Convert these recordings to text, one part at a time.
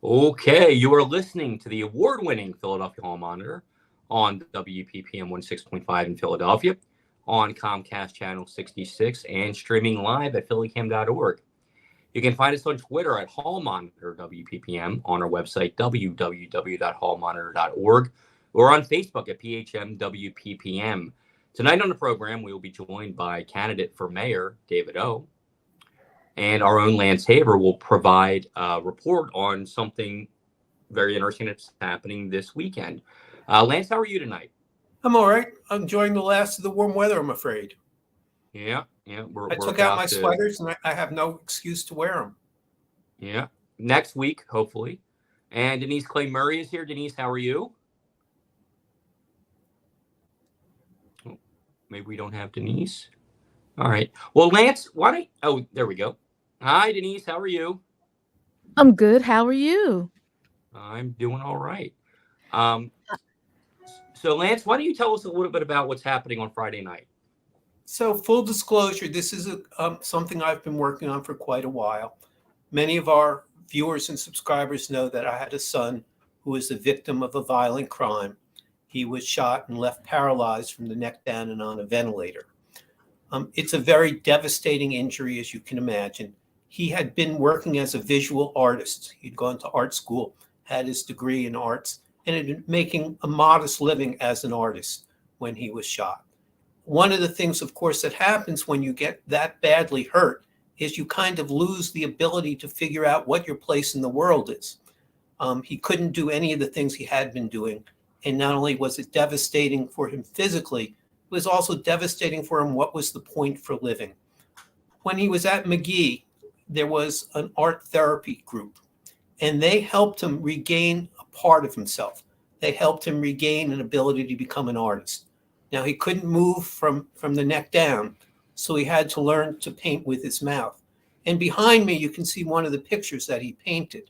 Okay, you are listening to the award-winning Philadelphia Hall Monitor on WPPM 16.5 in Philadelphia, on Comcast Channel 66, and streaming live at phillycam.org. You can find us on Twitter at Hall Monitor WPPM, on our website www.hallmonitor.org, or on Facebook at PHM WPPM. Tonight on the program, we will be joined by candidate for mayor David O. And our own Lance Haver will provide a report on something very interesting that's happening this weekend. Lance, how are you tonight? I'm all right. I'm enjoying the last of the warm weather, I'm afraid. Yeah. I took out my sweaters, and I have no excuse to wear them. Yeah. Next week, hopefully. And Denise Clay Murray is here. Denise, how are you? Oh, maybe we don't have Denise. All right. Well, Lance, oh, there we go. Hi, Denise. How are you? I'm good. How are you? I'm doing all right. So, Lance, why don't you tell us a little bit about what's happening on Friday night? So, full disclosure, this is something I've been working on for quite a while. Many of our viewers and subscribers know that I had a son who was the victim of a violent crime. He was shot and left paralyzed from the neck down and on a ventilator. It's a very devastating injury, as you can imagine. He had been working as a visual artist. He'd gone to art school, had his degree in arts, and had been making a modest living as an artist when he was shot. One of the things, of course, that happens when you get that badly hurt is you kind of lose the ability to figure out what your place in the world is. He couldn't do any of the things he had been doing. And not only was it devastating for him physically, it was also devastating for him what was the point for living. When he was at McGee, there was an art therapy group, and they helped him regain a part of himself. They helped him regain an ability to become an artist. Now, he couldn't move from the neck down, so he had to learn to paint with his mouth. And behind me, you can see one of the pictures that he painted.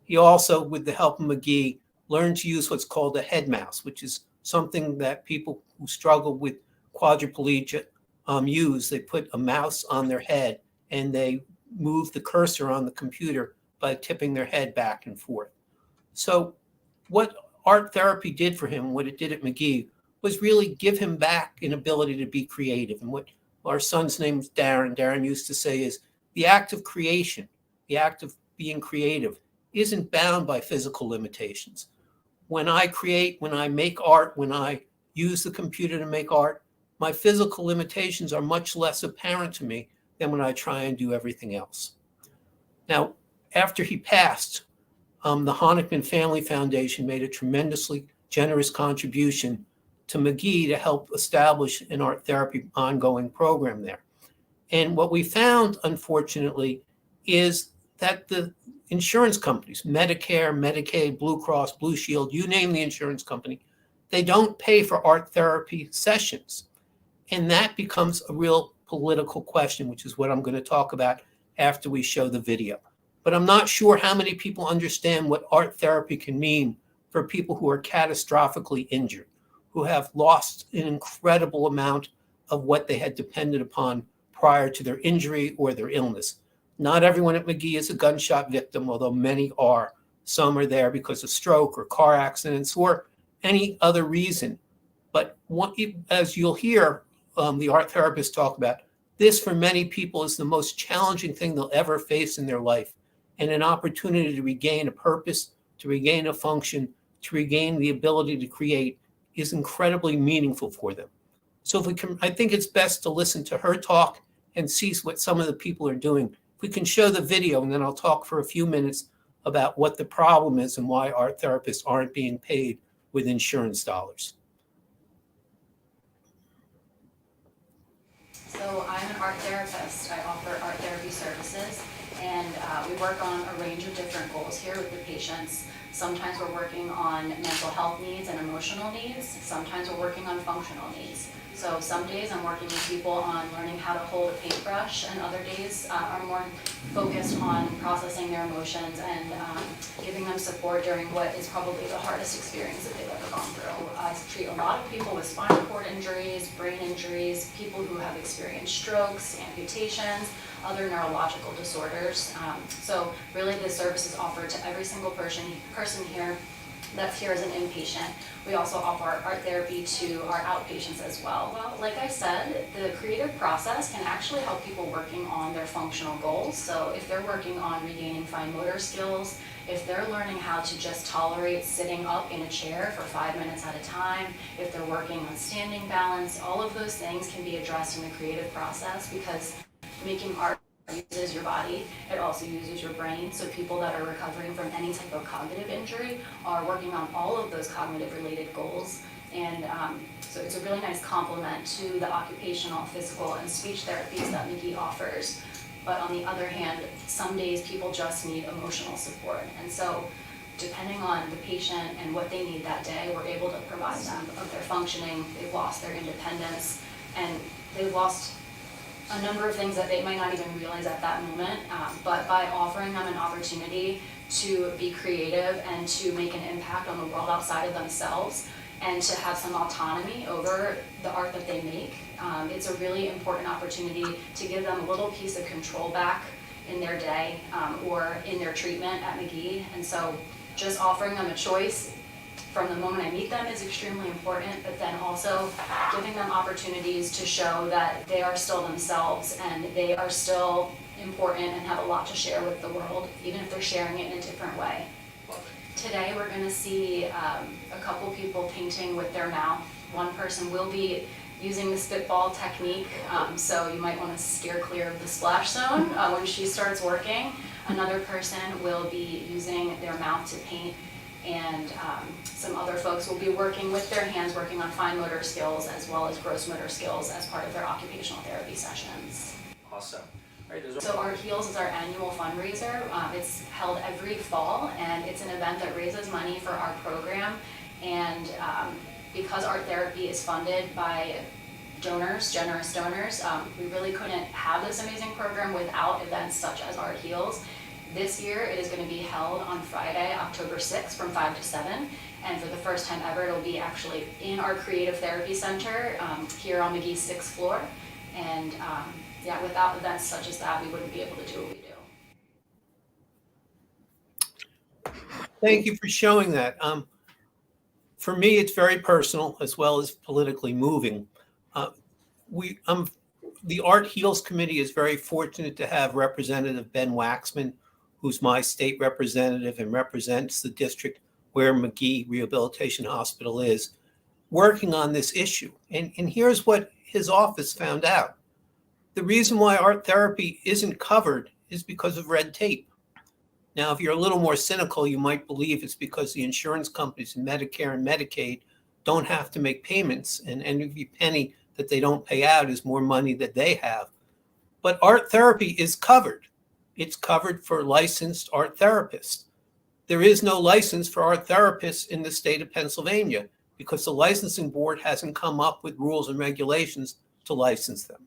He also, with the help of McGee, learned to use what's called a head mouse, which is something that people who struggle with quadriplegia use. They put a mouse on their head, and they move the cursor on the computer by tipping their head back and forth. So what art therapy did for him, what it did at McGee, was really give him back an ability to be creative. And what our son's name is Darren used to say is the act of creation, the act of being creative, isn't bound by physical limitations. When I create, when I make art, when I use the computer to make art, my physical limitations are much less apparent to me than when I try and do everything else. Now, after he passed, the Honickman Family Foundation made a tremendously generous contribution to McGee to help establish an art therapy ongoing program there. And what we found, unfortunately, is that the insurance companies, Medicare, Medicaid, Blue Cross, Blue Shield, you name the insurance company, they don't pay for art therapy sessions. And that becomes a real political question, which is what I'm going to talk about after we show the video. But I'm not sure how many people understand what art therapy can mean for people who are catastrophically injured, who have lost an incredible amount of what they had depended upon prior to their injury or their illness. Not everyone at McGee is a gunshot victim, although many are. Some are there because of stroke or car accidents or any other reason. But as you'll hear the art therapist talk about, this for many people is the most challenging thing they'll ever face in their life, and an opportunity to regain a purpose, to regain a function, to regain the ability to create is incredibly meaningful for them. So I think it's best to listen to her talk and see what some of the people are doing. If we can show the video, and then I'll talk for a few minutes about what the problem is and why art therapists aren't being paid with insurance dollars. So I'm an art therapist. I offer art therapy services, and we work on a range of different goals here with the patients. Sometimes we're working on mental health needs and emotional needs. Sometimes we're working on functional needs. So some days I'm working with people on learning how to hold a paintbrush, and other days are more focused on processing their emotions and giving them support during what is probably the hardest experience that they've ever gone through. I treat a lot of people with spinal cord injuries, brain injuries, people who have experienced strokes, amputations, other neurological disorders. So really this service is offered to every single person here that's here as an inpatient. We also offer art therapy to our outpatients as well. Well, like I said, the creative process can actually help people working on their functional goals. So if they're working on regaining fine motor skills, if they're learning how to just tolerate sitting up in a chair for 5 minutes at a time, if they're working on standing balance, all of those things can be addressed in the creative process, because making art uses your body, it also uses your brain. So people that are recovering from any type of cognitive injury are working on all of those cognitive related goals. And so it's a really nice complement to the occupational, physical, and speech therapies that McGee offers. But on the other hand, some days people just need emotional support. And so depending on the patient and what they need that day, we're able to provide them of their functioning. They've lost their independence, and they've lost a number of things that they might not even realize at that moment, but by offering them an opportunity to be creative and to make an impact on the world outside of themselves and to have some autonomy over the art that they make, it's a really important opportunity to give them a little piece of control back in their day or in their treatment at McGee. And so just offering them a choice from the moment I meet them is extremely important, but then also giving them opportunities to show that they are still themselves and they are still important and have a lot to share with the world, even if they're sharing it in a different way. Today we're going to see a couple people painting with their mouth. One person will be using the spitball technique, so you might want to steer clear of the splash zone when she starts working. Another person will be using their mouth to paint, and some other folks will be working with their hands, working on fine motor skills as well as gross motor skills as part of their occupational therapy sessions. Awesome. So Art Heals is our annual fundraiser. It's held every fall, and it's an event that raises money for our program. And because art therapy is funded by donors, generous donors, we really couldn't have this amazing program without events such as Art Heals. This year it is going to be held on Friday, October 6th from 5 to 7. And for the first time ever, it'll be actually in our Creative Therapy Center here on McGee's 6th floor. And yeah, without events such as that, we wouldn't be able to do what we do. Thank you for showing that. For me, it's very personal as well as politically moving. The Art Heals Committee is very fortunate to have Representative Ben Waxman, who's my state representative and represents the district where McGee Rehabilitation Hospital is, working on this issue. And here's what his office found out. The reason why art therapy isn't covered is because of red tape. Now, if you're a little more cynical, you might believe it's because the insurance companies in Medicare and Medicaid don't have to make payments, and every penny that they don't pay out is more money that they have. But art therapy is covered. It's covered for licensed art therapists. There is no license for art therapists in the state of Pennsylvania because the licensing board hasn't come up with rules and regulations to license them.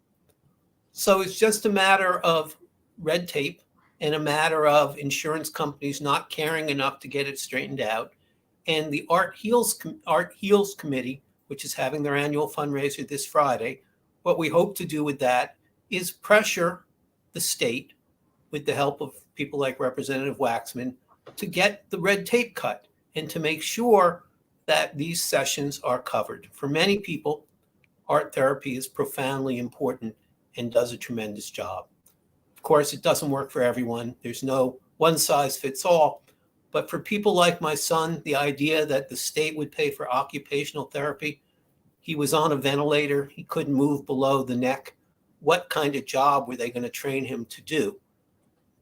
So it's just a matter of red tape and a matter of insurance companies not caring enough to get it straightened out. And the Art Heals Committee, which is having their annual fundraiser this Friday, what we hope to do with that is pressure the state, with the help of people like Representative Waxman, to get the red tape cut and to make sure that these sessions are covered. For many people, art therapy is profoundly important and does a tremendous job. Of course, it doesn't work for everyone. There's no one size fits all. But for people like my son, the idea that the state would pay for occupational therapy, he was on a ventilator, he couldn't move below the neck. What kind of job were they going to train him to do?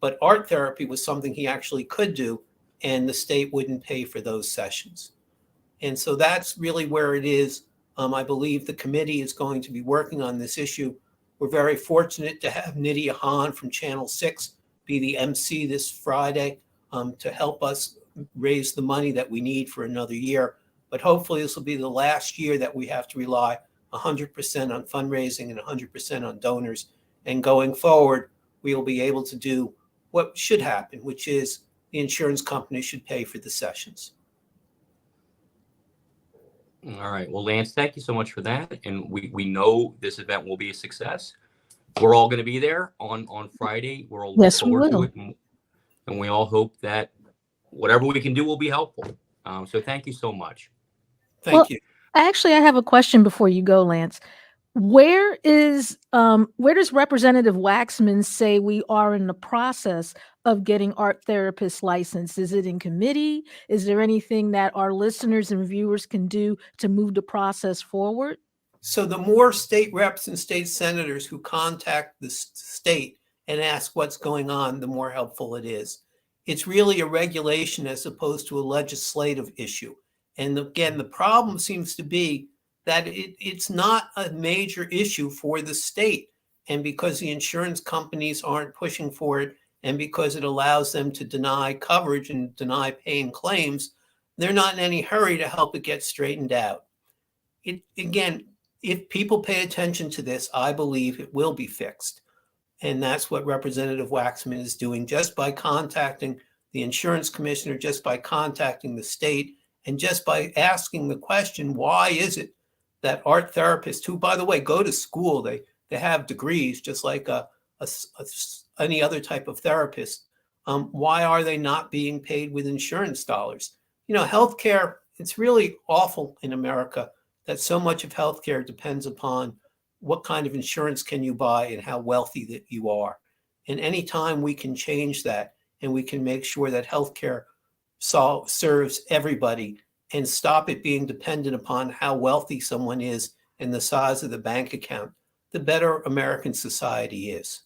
But art therapy was something he actually could do, and the state wouldn't pay for those sessions. And so that's really where it is. I believe the committee is going to be working on this issue. We're very fortunate to have Nydia Hahn from Channel 6 be the MC this Friday to help us raise the money that we need for another year. But hopefully this will be the last year that we have to rely 100% on fundraising and 100% on donors. And going forward, we will be able to do what should happen, which is the insurance company should pay for the sessions. All right. Well, Lance, thank you so much for that. And we know this event will be a success. We're all going to be there on Friday. We're all looking Yes, we forward to will. it. And we all hope that whatever we can do will be helpful. So thank you so much. Thank you. Actually, I have a question before you go, Lance. Where does Representative Waxman say we are in the process of getting art therapists licensed? Is it in committee? Is there anything that our listeners and viewers can do to move the process forward? So the more state reps and state senators who contact the state and ask what's going on, the more helpful it is. It's really a regulation as opposed to a legislative issue. And again, the problem seems to be that it's not a major issue for the state. And because the insurance companies aren't pushing for it, and because it allows them to deny coverage and deny paying claims, they're not in any hurry to help it get straightened out. Again, if people pay attention to this, I believe it will be fixed. And that's what Representative Waxman is doing just by contacting the insurance commissioner, just by contacting the state, and just by asking the question, why is it that art therapists, who, by the way, go to school, they have degrees just like any other type of therapist, why are they not being paid with insurance dollars? You know, healthcare, it's really awful in America that so much of healthcare depends upon what kind of insurance can you buy and how wealthy that you are. And anytime we can change that and we can make sure that healthcare serves everybody and stop it being dependent upon how wealthy someone is and the size of the bank account, the better American society is.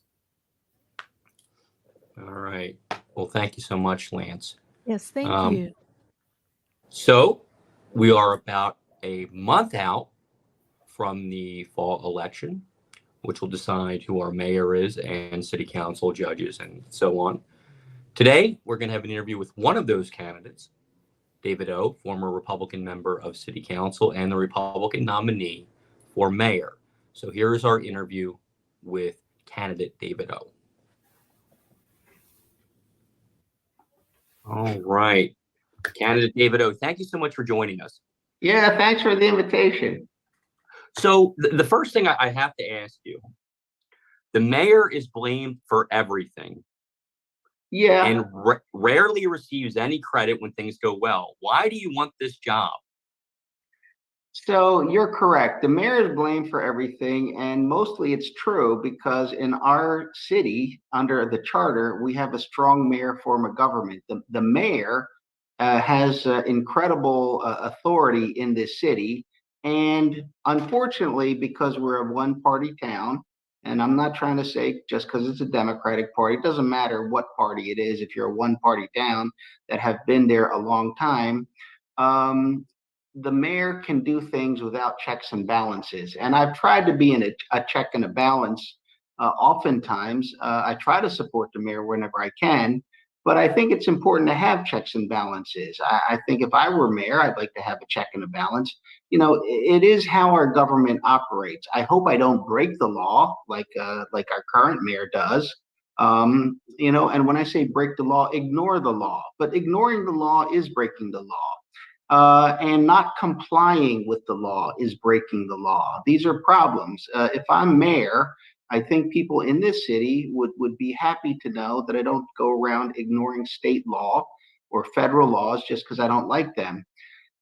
All right. Well, thank you so much, Lance. Yes, thank you. So we are about a month out from the fall election, which will decide who our mayor is and city council, judges, and so on. Today, we're going to have an interview with one of those candidates, David O., former Republican member of city council and the Republican nominee for mayor. So here is our interview with candidate David O. All right. Candidate David O., thank you so much for joining us. Yeah, thanks for the invitation. So the first thing I have to ask you, the mayor is blamed for everything. Yeah. And rarely receives any credit when things go well. Why do you want this job? So you're correct. The mayor is blamed for everything, and mostly it's true because in our city, under the charter, we have a strong mayor form of government. The mayor has incredible authority in this city, and unfortunately, because we're a one-party town, and I'm not trying to say just because it's a Democratic party, it doesn't matter what party it is. If you're a one-party town that have been there a long time, the mayor can do things without checks and balances. And I've tried to be in a check and a balance. Oftentimes, I try to support the mayor whenever I can, but I think it's important to have checks and balances. I think if I were mayor, I'd like to have a check and a balance. You know, it is how our government operates. I hope I don't break the law like our current mayor does. You know, and when I say break the law, ignore the law. But ignoring the law is breaking the law. And not complying with the law is breaking the law. These are problems. If I'm mayor, I think people in this city would be happy to know that I don't go around ignoring state law or federal laws just because I don't like them.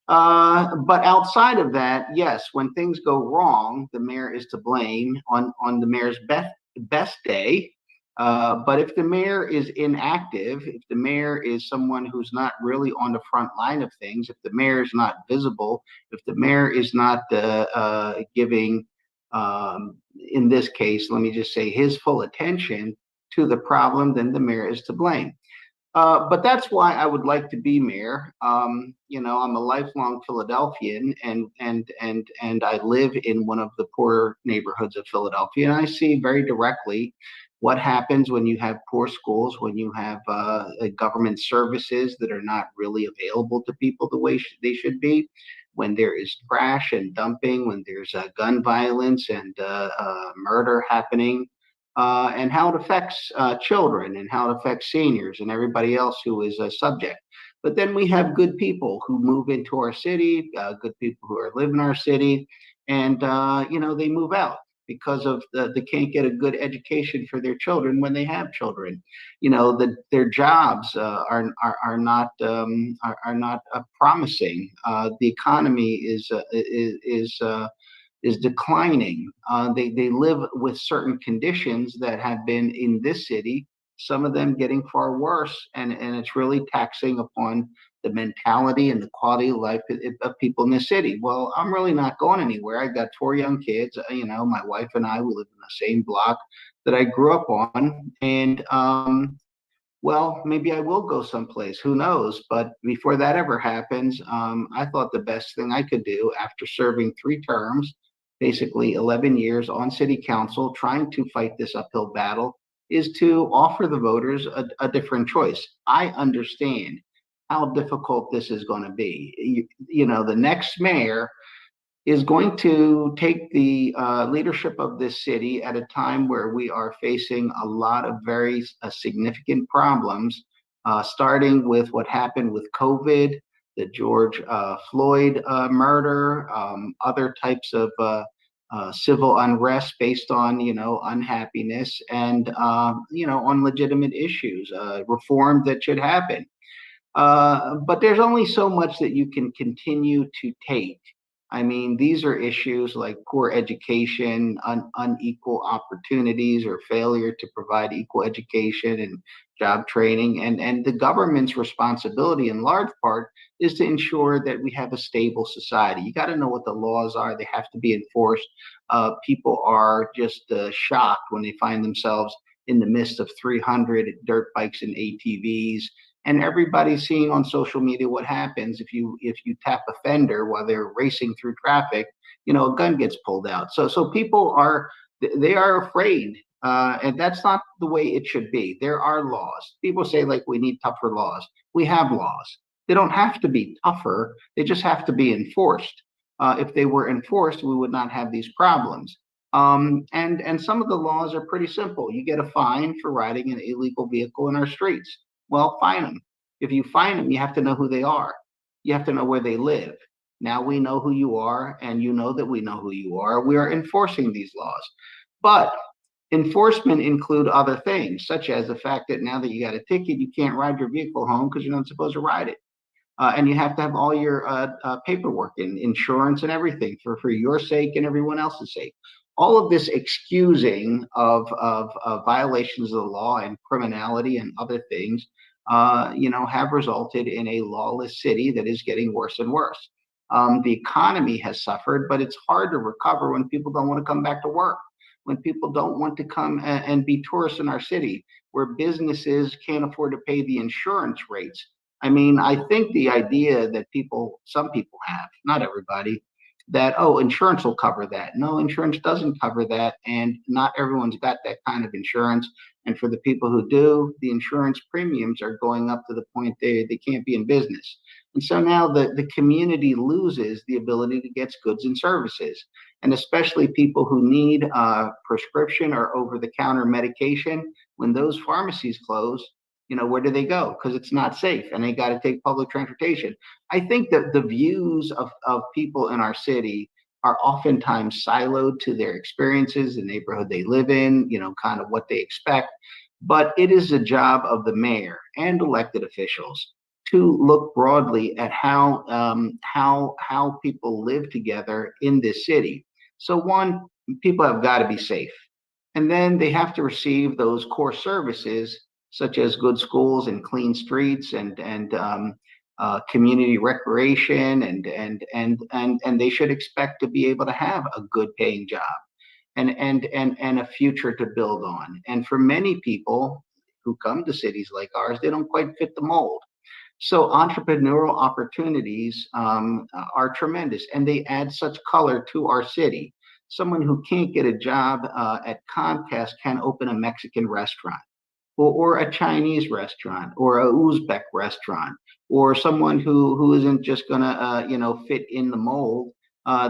But outside of that, yes, when things go wrong, the mayor is to blame on the mayor's best day. But if the mayor is inactive, if the mayor is someone who's not really on the front line of things, if the mayor is not visible, if the mayor is not giving, in this case, let me just say, his full attention to the problem, then the mayor is to blame. But that's why I would like to be mayor. You know, I'm a lifelong Philadelphian, and I live in one of the poorer neighborhoods of Philadelphia, and I see very directly what happens when you have poor schools, when you have government services that are not really available to people the way they should be. when there is trash and dumping, when there's gun violence and murder happening, and how it affects children and how it affects seniors and everybody else who is a subject. But then we have good people who move into our city, good people who live in our city, and they move out because of they can't get a good education for their children when they have children. Their jobs are not promising. The economy is declining. They live with certain conditions that have been in this city, some of them getting far worse, and it's really taxing upon the mentality and the quality of life of people in the city. Well, I'm really not going anywhere. I got 4 young kids. My wife and I, we live in the same block that I grew up on, and well, maybe I will go someplace, who knows? But before that ever happens, I thought the best thing I could do after serving 3 terms, basically 11 years on city council, trying to fight this uphill battle, is to offer the voters a different choice. I understand how difficult this is going to be. The next mayor is going to take the leadership of this city at a time where we are facing a lot of very significant problems, starting with what happened with COVID, the George Floyd murder, other types of civil unrest based on, unhappiness and, on legitimate issues, reform that should happen. But there's only so much that you can continue to take. I mean, these are issues like poor education, unequal opportunities, or failure to provide equal education and job training. And the government's responsibility in large part is to ensure that we have a stable society. You got to know what the laws are. They have to be enforced. People are just shocked when they find themselves in the midst of 300 dirt bikes and ATVs. And everybody's seeing on social media what happens if you tap a fender while they're racing through traffic. A gun gets pulled out. So people are afraid, and that's not the way it should be. There are laws. People say like we need tougher laws. We have laws. They don't have to be tougher. They just have to be enforced. If they were enforced, we would not have these problems. And some of the laws are pretty simple. You get a fine for riding an illegal vehicle in our streets. Well, fine them. If you fine them, you have to know who they are. You have to know where they live. Now we know who you are, and you know that we know who you are. We are enforcing these laws. But enforcement include other things, such as the fact that now that you got a ticket, you can't ride your vehicle home because you're not supposed to ride it. And you have to have all your paperwork and insurance and everything for your sake and everyone else's sake. All of this excusing of violations of the law and criminality and other things, have resulted in a lawless city that is getting worse and worse. The economy has suffered, but it's hard to recover when people don't want to come back to work, when people don't want to come and be tourists in our city, where businesses can't afford to pay the insurance rates. I mean, I think the idea that some people have, not everybody, that, insurance will cover that. No, insurance doesn't cover that. And not everyone's got that kind of insurance. And for the people who do, the insurance premiums are going up to the point they can't be in business. And so now the community loses the ability to get goods and services. And especially people who need prescription or over-the-counter medication, when those pharmacies close, where do they go? Because it's not safe and they got to take public transportation. I think that the views of people in our city are oftentimes siloed to their experiences, the neighborhood they live in, kind of what they expect. But it is the job of the mayor and elected officials to look broadly at how people live together in this city. So one, people have got to be safe. And then they have to receive those core services, such as good schools and clean streets and community recreation, and they should expect to be able to have a good paying job and a future to build on. And for many people who come to cities like ours, they don't quite fit the mold. So entrepreneurial opportunities are tremendous, and they add such color to our city. Someone who can't get a job at Comcast can open a Mexican restaurant, or a Chinese restaurant, or a Uzbek restaurant, or someone who isn't just going to fit in the mold.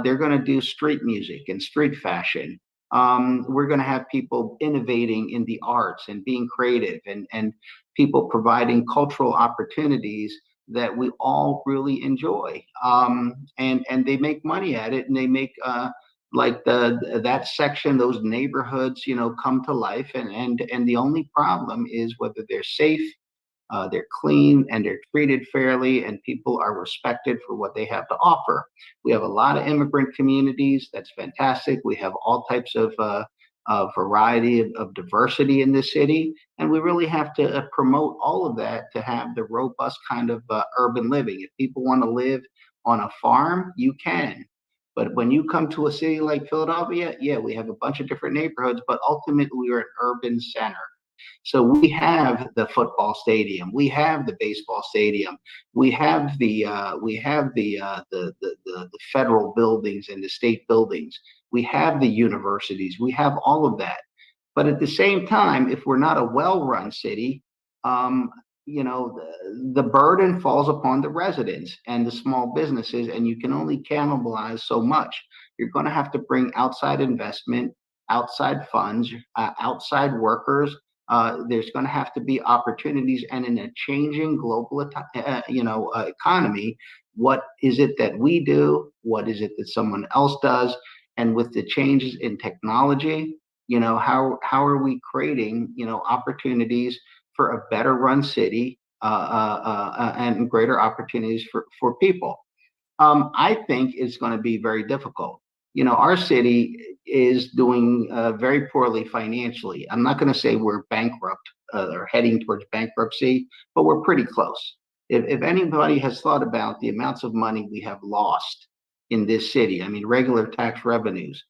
They're going to do street music and street fashion. We're going to have people innovating in the arts and being creative, and people providing cultural opportunities that we all really enjoy. And they make money at it, and they make like that section, those neighborhoods, come to life. And the only problem is whether they're safe, they're clean, and they're treated fairly, and people are respected for what they have to offer. We have a lot of immigrant communities. That's fantastic. We have all types of variety of diversity in this city, and we really have to promote all of that to have the robust kind of urban living. If people want to live on a farm, you can. But when you come to a city like Philadelphia, yeah, we have a bunch of different neighborhoods, but ultimately we're an urban center. So we have the football stadium, we have the baseball stadium, we have the federal buildings and the state buildings, we have the universities, we have all of that. But at the same time, if we're not a well-run city, the burden falls upon the residents and the small businesses, and you can only cannibalize so much. You're going to have to bring outside investment, outside funds, outside workers. There's going to have to be opportunities, and in a changing global, economy, what is it that we do? What is it that someone else does? And with the changes in technology, how are we creating, opportunities for a better run city, and greater opportunities for people? I think it's going to be very difficult. Our city is doing very poorly financially. I'm not going to say we're bankrupt or heading towards bankruptcy, but we're pretty close. If anybody has thought about the amounts of money we have lost in this city, I mean, regular tax revenues,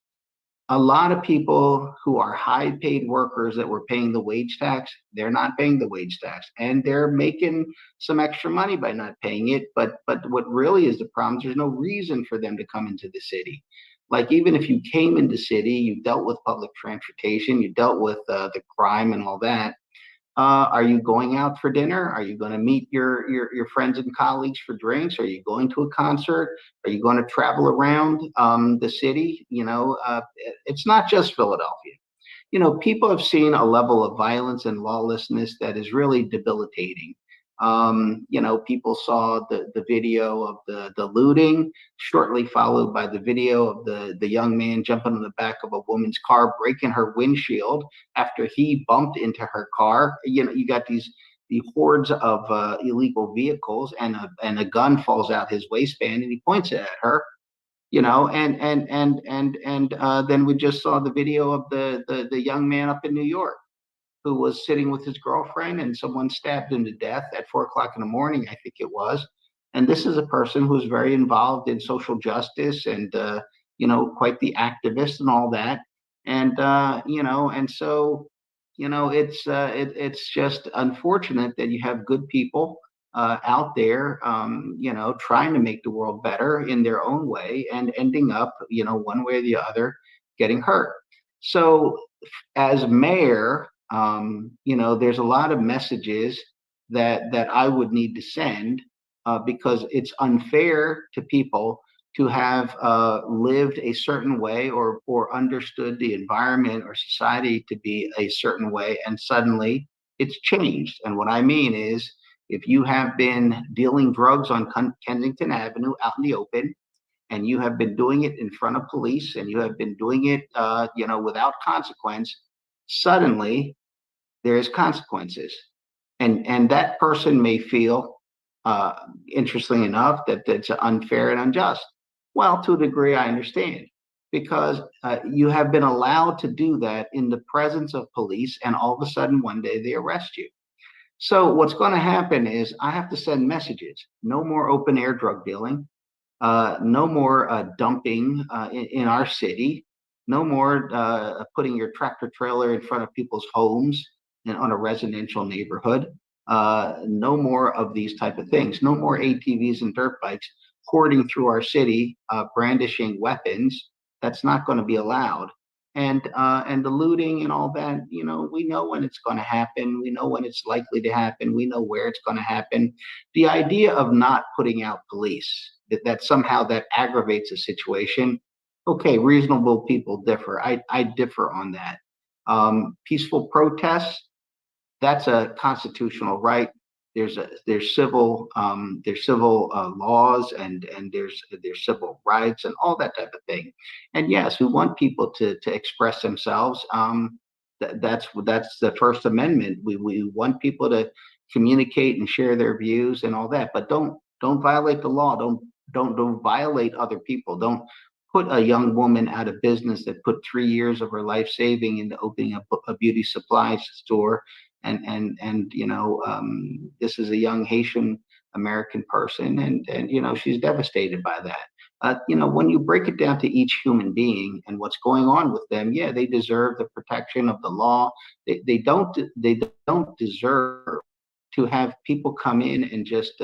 a lot of people who are high paid workers that were paying the wage tax, they're not paying the wage tax, and they're making some extra money by not paying it. But what really is the problem is there's no reason for them to come into the city. Like, even if you came into city, you dealt with public transportation, you dealt with the crime and all that. Are you going out for dinner? Are you going to meet your friends and colleagues for drinks? Are you going to a concert? Are you going to travel around the city? It's not just Philadelphia. People have seen a level of violence and lawlessness that is really debilitating. People saw the video of the looting, shortly followed by the video of the young man jumping on the back of a woman's car, breaking her windshield after he bumped into her car. You got the hordes of illegal vehicles, and a gun falls out his waistband, and he points it at her. Then we just saw the video of the young man up in New York who was sitting with his girlfriend, and someone stabbed him to death at 4 o'clock in the morning, I think it was. And this is a person who's very involved in social justice and, quite the activist and all that. And, it's just unfortunate that you have good people out there, trying to make the world better in their own way, and ending up, one way or the other, getting hurt. So as mayor, there's a lot of messages that I would need to send, because it's unfair to people to have lived a certain way, or understood the environment or society to be a certain way, and suddenly it's changed. And what I mean is, if you have been dealing drugs on Kensington Avenue out in the open, and you have been doing it in front of police, and you have been doing it without consequence, suddenly there's consequences. And that person may feel, interestingly enough, that that's unfair and unjust. Well, to a degree, I understand, because you have been allowed to do that in the presence of police, and all of a sudden one day they arrest you. So what's going to happen is, I have to send messages: no more open air drug dealing, no more dumping in our city, no more putting your tractor trailer in front of people's homes and on a residential neighborhood. No more of these type of things. No more ATVs and dirt bikes hoarding through our city, brandishing weapons. That's not going to be allowed. and the looting and all that, we know when it's going to happen. We know when it's likely to happen. We know where it's going to happen. The idea of not putting out police, that somehow that aggravates a situation. Okay, reasonable people differ. I differ on that. Peaceful protests, that's a constitutional right. There's civil laws, and there's civil rights and all that type of thing. And yes, we want people to express themselves. That's the First Amendment. We want people to communicate and share their views and all that, but don't violate the law. Don't violate other people. Don't put a young woman out of business that put 3 years of her life saving into opening up a beauty supplies store. And this is a young Haitian American person, and she's devastated by that. When you break it down to each human being and what's going on with them, yeah, they deserve the protection of the law. They don't deserve to have people come in and just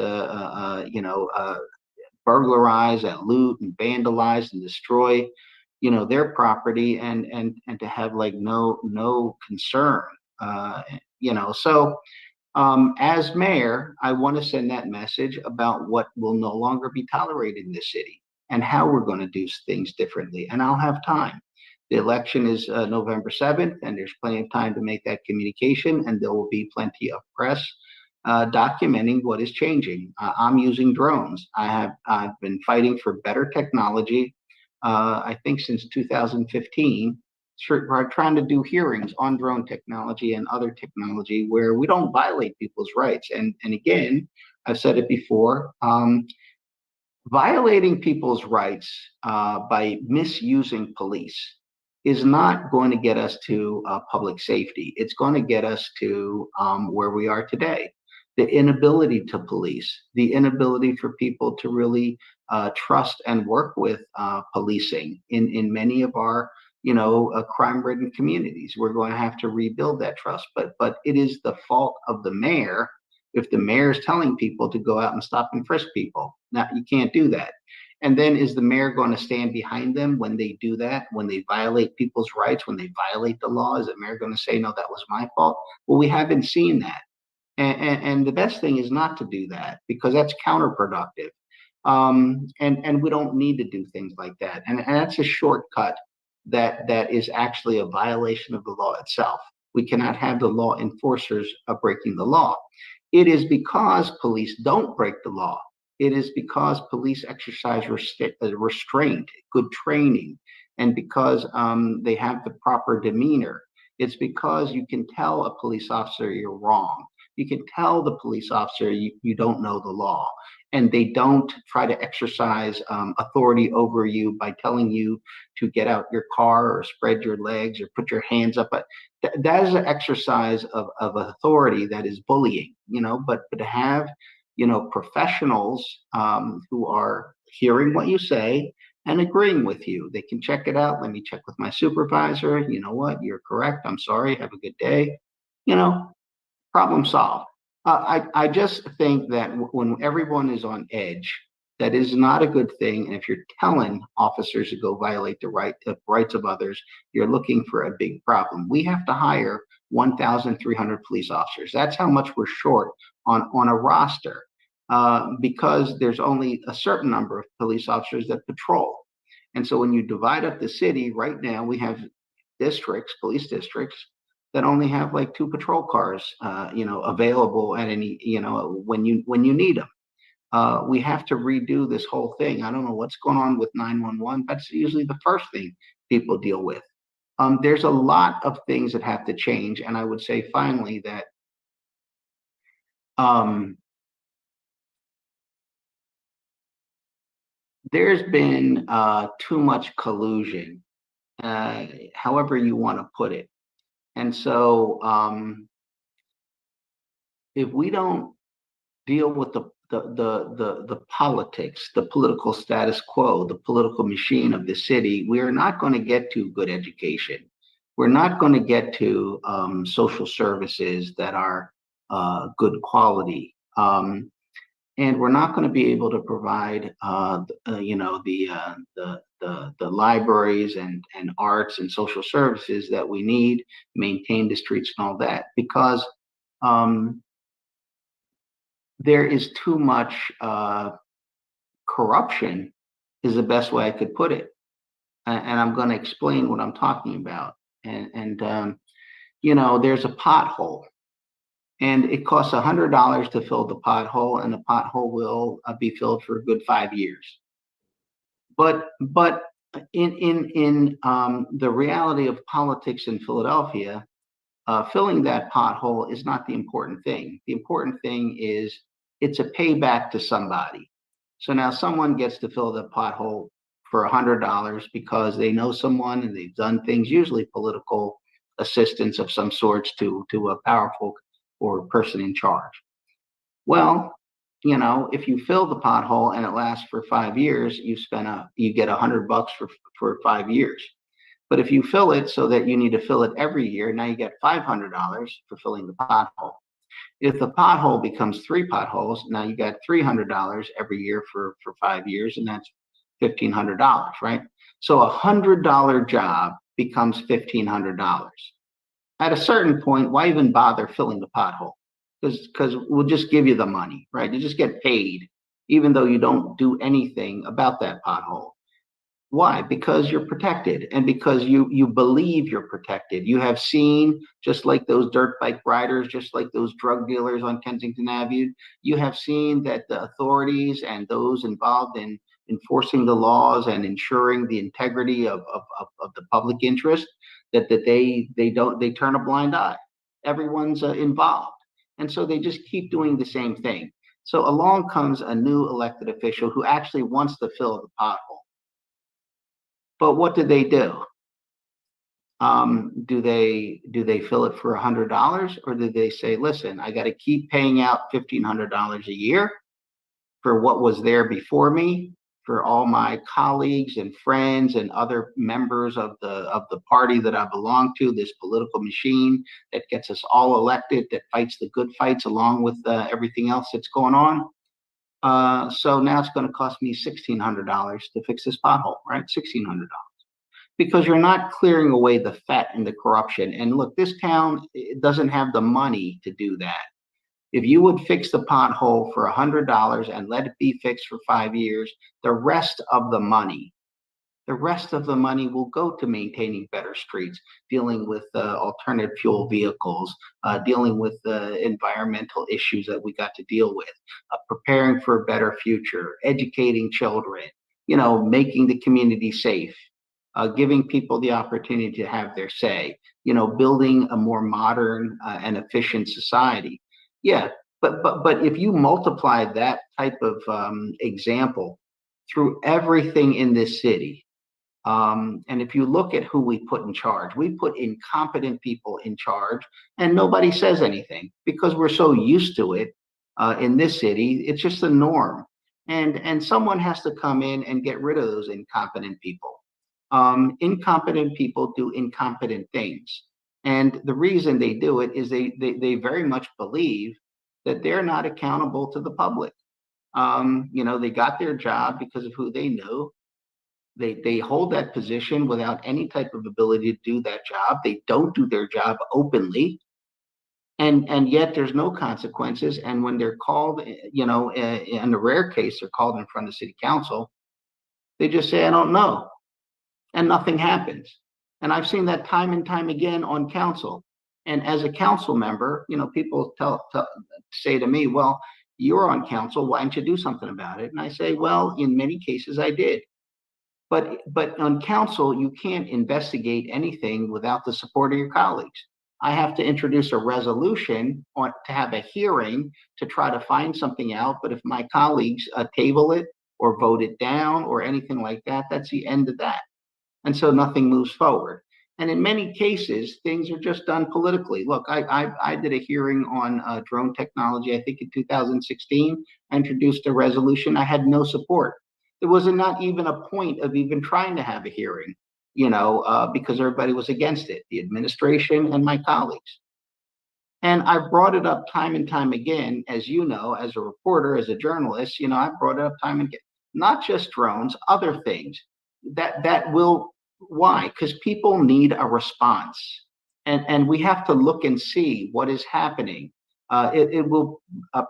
burglarize and loot and vandalize and destroy their property, and to have like no concern. So as mayor, I want to send that message about what will no longer be tolerated in this city and how we're going to do things differently. And I'll have time. The election is November 7th, and there's plenty of time to make that communication, and there will be plenty of press documenting what is changing. I'm using drones. I've been fighting for better technology, I think since 2015. We're trying to do hearings on drone technology and other technology where we don't violate people's rights. And again, I've said it before, violating people's rights by misusing police is not going to get us to public safety. It's going to get us to where we are today. The inability to police, the inability for people to really trust and work with policing in many of our crime-ridden communities. We're going to have to rebuild that trust. But it is the fault of the mayor if the mayor is telling people to go out and stop and frisk people. Now, you can't do that. And then is the mayor going to stand behind them when they do that, when they violate people's rights, when they violate the law? Is the mayor going to say, no, that was my fault? Well, we haven't seen that. And the best thing is not to do that, because that's counterproductive. And we don't need to do things like that. And that's a shortcut that is actually a violation of the law itself. We cannot have the law enforcers breaking the law. It is because police don't break the law. It is because police exercise restraint, good training, and because they have the proper demeanor. It's because you can tell a police officer you're wrong. You can tell the police officer you don't know the law, and they don't try to exercise authority over you by telling you to get out your car or spread your legs or put your hands up. But that is an exercise of authority that is bullying, but to have, professionals who are hearing what you say and agreeing with you. They can check it out. Let me check with my supervisor. You know what? You're correct. I'm sorry. Have a good day. Problem solved. I just think that when everyone is on edge, that is not a good thing. And if you're telling officers to go violate the rights of others, you're looking for a big problem. We have to hire 1,300 police officers. That's how much we're short on a roster, because there's only a certain number of police officers that patrol. And so when you divide up the city, right now we have police districts, that only have like 2 patrol cars, available at any, when you need them. We have to redo this whole thing. I don't know what's going on with 911. That's usually the first thing people deal with. There's a lot of things that have to change, and I would say finally that there's been too much collusion, however you want to put it. And so if we don't deal with the politics, the political status quo, the political machine of the city, we are not going to get to good education. We're not going to get to social services that are good quality. and we're not going to be able to provide, the libraries and arts and social services that we need, maintain the streets and all that, because um, there is too much corruption, is the best way I could put it. And I'm going to explain what I'm talking about. There's a pothole, and it costs $100 to fill the pothole, and the pothole will be filled for a good 5 years. But in the reality of politics in Philadelphia, filling that pothole is not the important thing. The important thing is it's a payback to somebody. So now someone gets to fill the pothole for $100 because they know someone and they've done things, usually political assistance of some sorts to a powerful or person in charge. Well, if you fill the pothole and it lasts for 5 years, you get $100 for 5 years. But if you fill it so that you need to fill it every year, now you get $500 for filling the pothole. If the pothole becomes 3 potholes, now you got $300 every year for 5 years, and that's $1,500, right? So a $100 job becomes $1,500. At a certain point, why even bother filling the pothole? Because we'll just give you the money, right? You just get paid, even though you don't do anything about that pothole. Why? Because you're protected, and because you believe you're protected. You have seen, just like those dirt bike riders, just like those drug dealers on Kensington Avenue, you have seen that the authorities and those involved in enforcing the laws and ensuring the integrity of the public interest, that they turn a blind eye. Everyone's involved. And so they just keep doing the same thing. So along comes a new elected official who actually wants to fill the pothole. But what do? Do they fill it for $100, or do they say, listen, I got to keep paying out $1,500 a year for what was there before me, for all my colleagues and friends and other members of the party that I belong to, this political machine that gets us all elected, that fights the good fights along with everything else that's going on. So now it's going to cost me $1,600 to fix this pothole, right? $1,600. Because you're not clearing away the fat and the corruption. And look, this town doesn't have the money to do that. If you would fix the pothole for $100 and let it be fixed for 5 years, the rest of the money will go to maintaining better streets, dealing with alternative fuel vehicles, dealing with environmental issues that we got to deal with, preparing for a better future, educating children, making the community safe, giving people the opportunity to have their say, building a more modern and efficient society. Yeah, but if you multiply that type of example through everything in this city, and if you look at who we put in charge, we put incompetent people in charge, and nobody says anything because we're so used to it in this city. It's just the norm, and someone has to come in and get rid of those incompetent people. Incompetent people do incompetent things, and the reason they do it is they very much believe that they're not accountable to the public. They got their job because of who they knew. They hold that position without any type of ability to do that job. They don't do their job openly, and yet there's no consequences. And when they're called, in a rare case, they're called in front of city council, they just say, I don't know, and nothing happens. And I've seen that time and time again on council. And as a council member, people say to me, well, you're on council, why didn't you do something about it? And I say, well, in many cases I did. But on council, you can't investigate anything without the support of your colleagues. I have to introduce a resolution to have a hearing to try to find something out. But if my colleagues table it or vote it down or anything like that, that's the end of that. And so nothing moves forward. And in many cases, things are just done politically. Look, I did a hearing on drone technology, I think in 2016. I introduced a resolution. I had no support. There was not even a point of even trying to have a hearing, because everybody was against it, the administration and my colleagues. And I've brought it up time and time again, as you know, as a reporter, as a journalist, I've brought it up time and again, not just drones, other things that will, why? Because people need a response. And we have to look and see what is happening. It will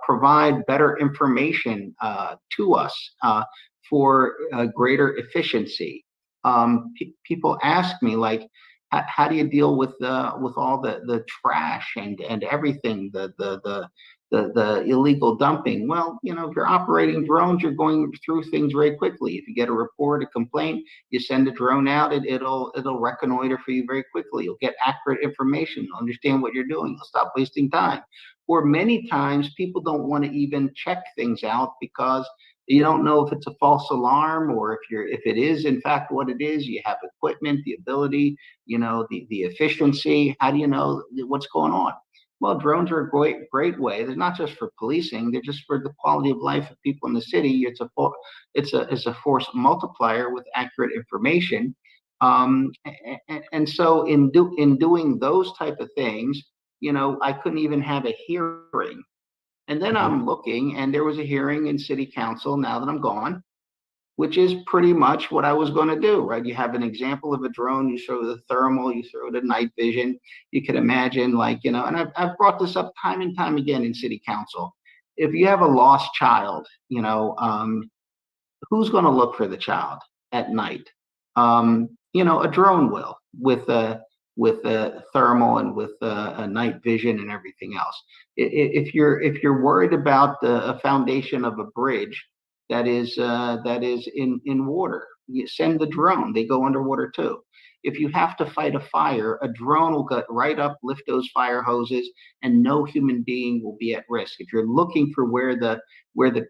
provide better information to us for greater efficiency. People ask me, like, how do you deal with all the trash and everything, the illegal dumping? Well, if you're operating drones, you're going through things very quickly. If you get a report, a complaint, you send a drone out, it'll reconnoiter for you very quickly. You'll get accurate information. You'll understand what you're doing. You'll stop wasting time. Or many times people don't want to even check things out because you don't know if it's a false alarm, or if it is in fact what it is. You have equipment, the ability, the efficiency. How do you know what's going on? Well, drones are a great way. They're not just for policing; they're just for the quality of life of people in the city. It's a force multiplier with accurate information. And so in doing those type of things, I couldn't even have a hearing. And then I'm looking, and there was a hearing in city council now that I'm gone, which is pretty much what I was going to do, right? You have an example of a drone, you show the thermal, you throw the night vision. You can imagine, like, and I've brought this up time and time again in city council. If you have a lost child, who's going to look for the child at night? A drone will, with a thermal and with a night vision and everything else. If you're worried about a foundation of a bridge that is in water, you send the drone. They go underwater too. If you have to fight a fire, a drone will get right up, lift those fire hoses, and no human being will be at risk. If you're looking for where the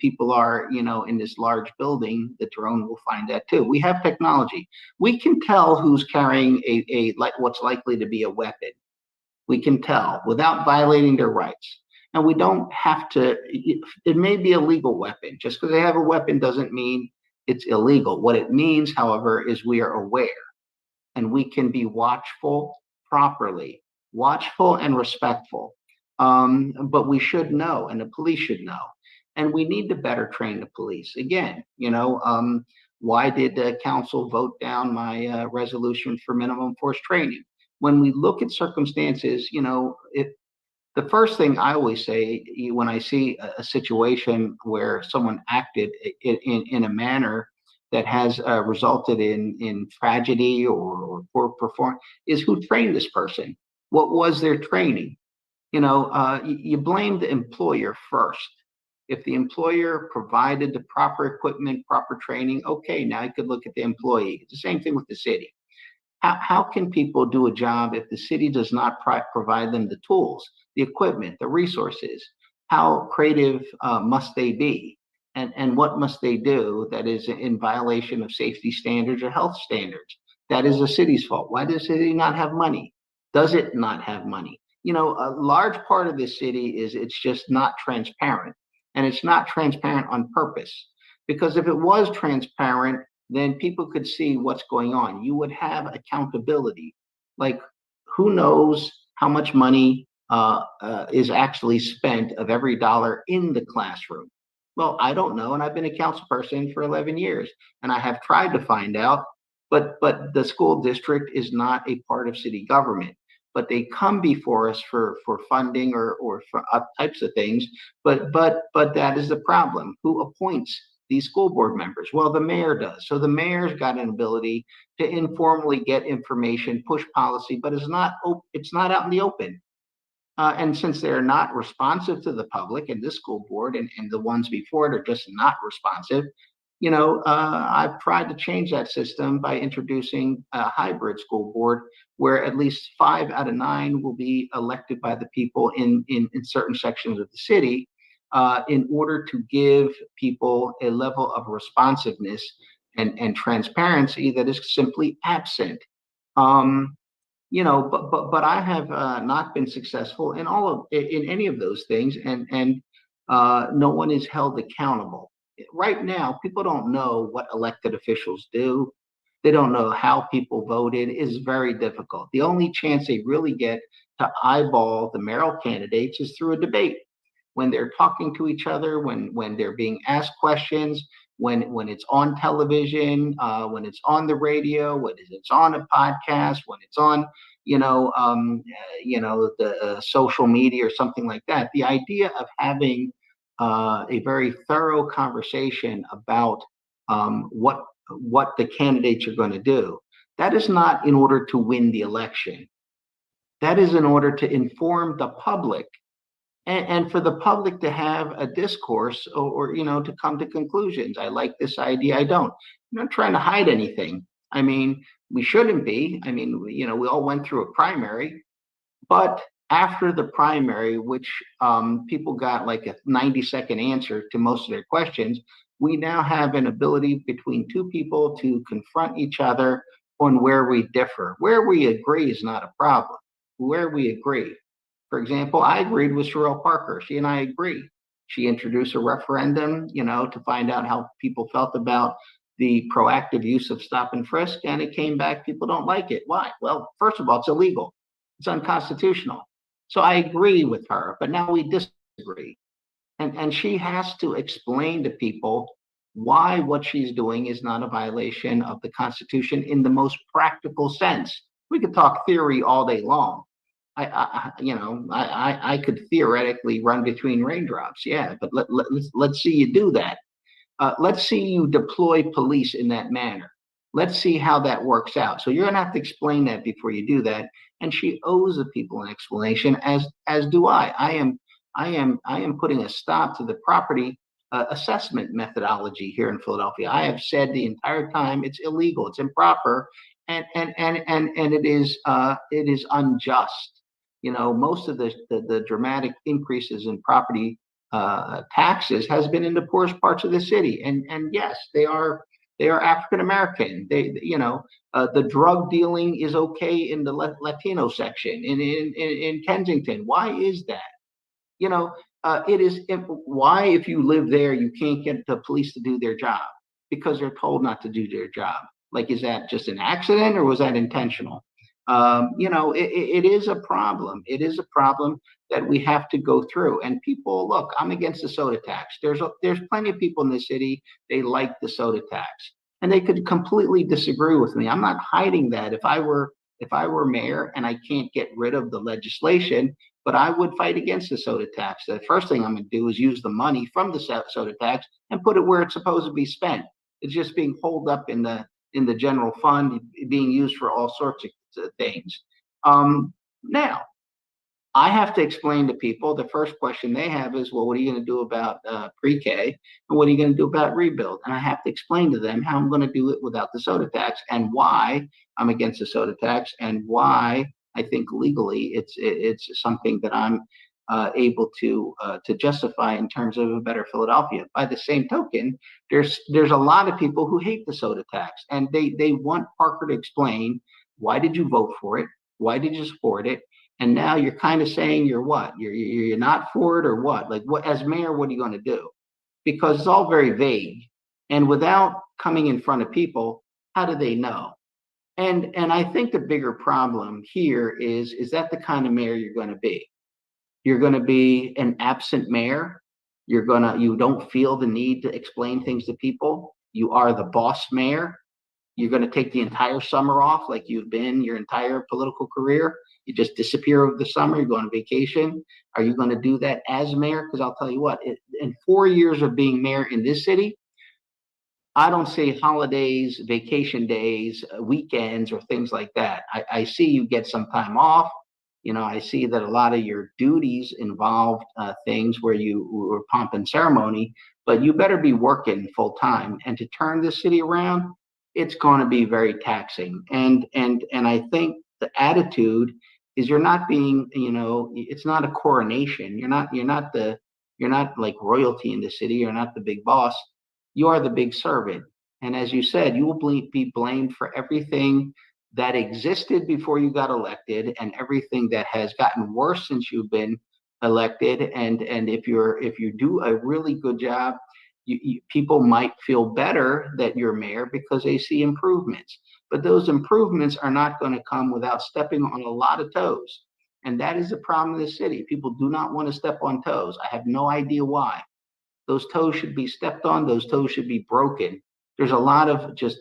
people are, in this large building, the drone will find that too. We have technology. We can tell who's carrying what's likely to be a weapon. We can tell without violating their rights. And we don't have to, it may be a legal weapon. Just because they have a weapon doesn't mean it's illegal. What it means, however, is we are aware, and we can be watchful properly, watchful and respectful. But we should know, and the police should know. And we need to better train the police. Again, why did the council vote down my resolution for minimum force training? When we look at circumstances, the first thing I always say when I see a situation where someone acted in a manner that has resulted in tragedy or poor performance is, who trained this person? What was their training? You blame the employer first. If the employer provided the proper equipment, proper training, okay, now you could look at the employee. It's the same thing with the city. How can people do a job if the city does not provide them the tools, the equipment, the resources? How creative must they be? And what must they do that is in violation of safety standards or health standards? That is the city's fault. Why does the city not have money? Does it not have money? A large part of this city is it's just not transparent. And it's not transparent on purpose. Because if it was transparent, then people could see what's going on. You would have accountability. Like, who knows how much money is actually spent of every dollar in the classroom? Well, I don't know, and I've been a council person for 11 years, and I have tried to find out, but the school district is not a part of city government. But they come before us for funding or for types of things. But that is the problem. Who appoints these school board members? Well, the mayor does. So the mayor's got an ability to informally get information, push policy, but it's not out in the open. And since they're not responsive to the public, and this school board and the ones before it are just not responsive, I've tried to change that system by introducing a hybrid school board where at least 5 out of 9 will be elected by the people in certain sections of the city, in order to give people a level of responsiveness and transparency that is simply absent. But I have not been successful in any of those things, and no one is held accountable. Right now, people don't know what elected officials do. They don't know how people voted. It's very difficult. The only chance they really get to eyeball the mayoral candidates is through a debate. When they're talking to each other, when they're being asked questions, when it's on television, when it's on the radio, when it's on a podcast, when it's on the social media or something like that. The idea of having a very thorough conversation about what the candidates are going to do. That is not in order to win the election. That is in order to inform the public and for the public to have a discourse or to come to conclusions. I like this idea. I don't. I'm not trying to hide anything. I mean, we shouldn't be. I mean, we all went through a primary, but after the primary, which people got like a 90-second answer to most of their questions, we now have an ability between two people to confront each other on where we differ. Where we agree is not a problem. Where we agree. For example, I agreed with Sherelle Parker. She and I agreed. She introduced a referendum, to find out how people felt about the proactive use of stop and frisk, and it came back, people don't like it. Why? Well, first of all, it's illegal. It's unconstitutional. So I agree with her, but now we disagree. And she has to explain to people why what she's doing is not a violation of the Constitution in the most practical sense. We could talk theory all day long. I could theoretically run between raindrops, yeah, but let's see you do that. Let's see you deploy police in that manner. Let's see how that works out. So you're gonna have to explain that before you do that. And she owes the people an explanation, as do I. I am putting a stop to the property assessment methodology here in Philadelphia. I have said the entire time it's illegal, it's improper, and it is unjust. Most of the dramatic increases in property taxes has been in the poorest parts of the city, and yes, they are African American. The drug dealing is okay in the Latino section in Kensington. Why is that? It is why, if you live there, you can't get the police to do their job because they're told not to do their job. Like, is that just an accident or was that intentional? It is a problem. It is a problem that we have to go through. And people, look, I'm against the soda tax. There's plenty of people in the city, they like the soda tax, and they could completely disagree with me. I'm not hiding that. If I were mayor and I can't get rid of the legislation, but I would fight against the soda tax. The first thing I'm going to do is use the money from the soda tax and put it where it's supposed to be spent. It's just being holed up in the general fund, being used for all sorts of things. Now, I have to explain to people, the first question they have is, well, what are you going to do about pre-K? And what are you going to do about rebuild? And I have to explain to them how I'm going to do it without the soda tax and why I'm against the soda tax and why I think legally it's something that I'm able to justify in terms of a better Philadelphia. By the same token, there's a lot of people who hate the soda tax, and they want Parker to explain, why did you vote for it? Why did you support it? And now you're kind of saying you're what? You're not for it or what? Like, what, as mayor, what are you going to do? Because it's all very vague. And without coming in front of people, how do they know? And I think the bigger problem here is that the kind of mayor you're going to be? You're going to be an absent mayor. You don't feel the need to explain things to people. You are the boss mayor. You're going to take the entire summer off like you've been your entire political career. You just disappear over the summer, you go on vacation. Are you going to do that as mayor? Because I'll tell you what, in 4 years of being mayor in this city, I don't see holidays, vacation days, weekends, or things like that. I see you get some time off. I see that a lot of your duties involve things where you were pomp and ceremony, but you better be working full time. And to turn this city around, it's going to be very taxing. And I think the attitude is you're not being, it's not a coronation. You're not like royalty in the city. You're not the big boss. You are the big servant. And as you said, you will be blamed for everything that existed before you got elected and everything that has gotten worse since you've been elected. And if you do a really good job, people might feel better that you're mayor because they see improvements. But those improvements are not going to come without stepping on a lot of toes. And that is the problem in the city. People do not want to step on toes. I have no idea why. Those toes should be stepped on. Those toes should be broken. There's a lot of just,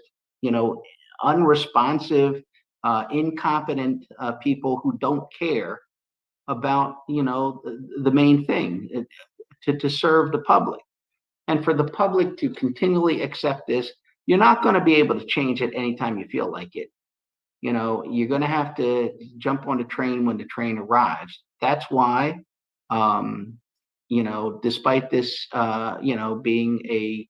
unresponsive, incompetent people who don't care about, the main thing, to serve the public. And for the public to continually accept this, you're not going to be able to change it anytime you feel like it. You're going to have to jump on the train when the train arrives. That's why, despite this, being a